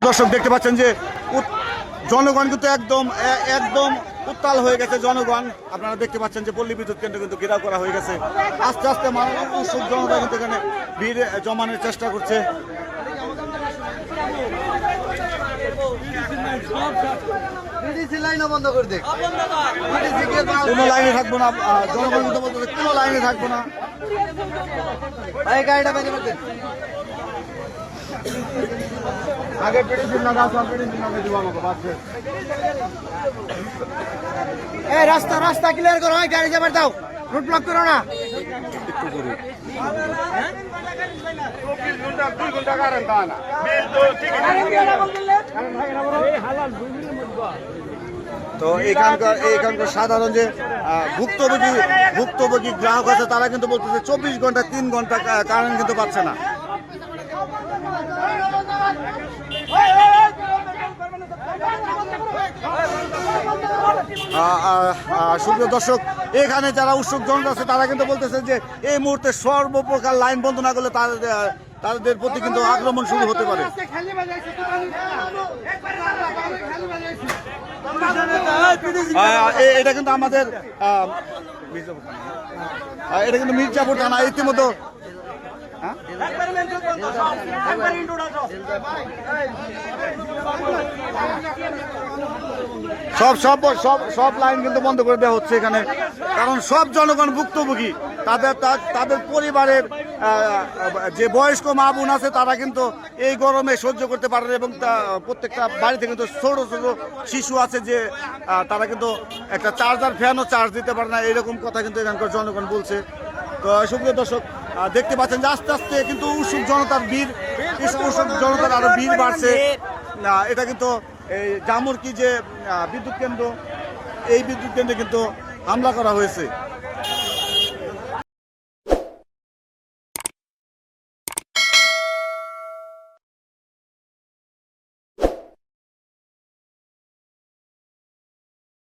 দর্শক দেখতে পাচ্ছেন যে জনগণ কিন্তু একদম একদম উত্তাল হয়ে গেছে। জনগণ আপনারা দেখতে পাচ্ছেন যে পল্লী বিদ্যুৎ কেন্দ্র কিন্তু ঘেরাও করা হয়ে গেছে। আস্তে আস্তে মানুষ জনতা কিন্তু এখানে ভিড় জমানোর চেষ্টা করছে। কোনো লাইনে থাকবো না, জনগণ কিন্তু বলতে কোনো লাইনে থাকবো না। আগে রাস্তা রাস্তা ক্লিয়ার করো, গাড়ি যাবার দাও, রোড ব্লক করো না। তো এখানকার সাধারণ যে ভুক্তভোগী গ্রাহক আছে তারা কিন্তু বলতেছে 24 ঘন্টা 3 ঘন্টা কারেন্ট কিন্তু পাচ্ছে না। সুপ্রিয় দর্শক, এখানে যারা উৎসুক জনতা আছে তারা কিন্তু বলতেছে যে এই মুহূর্তে সর্বপ্রকার লাইন বন্ধ না করলে তাদের প্রতি কিন্তু আক্রমণ শুরু হতে পারে। এটা কিন্তু আমাদের এটা কিন্তু মির্জাপুর থানা। ইতিমধ্যে সব লাইন কিন্তু বন্ধ করে দেওয়া হচ্ছে এখানে, কারণ সব জনগণ ভুক্তভোগী। তাদের পরিবারের যে বয়স্ক মা বোন আছে তারা কিন্তু এই গরমে সহ্য করতে পারে না, এবং প্রত্যেকটা বাড়িতে কিন্তু ছোট ছোট শিশু আছে যে তারা কিন্তু একটা চার্জার ফ্যানও চার্জ দিতে পারে না, এরকম কথা কিন্তু এখানকার জনগণ বলছে। তো সুপ্রিয় দর্শক, দেখতে পাচ্ছেন যে আস্তে আস্তে কিন্তু উৎসুক জনতার আরো ভিড় বাড়ছে। এটা কিন্তু এই জামুরকি যে বিদ্যুৎ কেন্দ্র, এই বিদ্যুৎ কেন্দ্রে কিন্তু হামলা করা হয়েছে।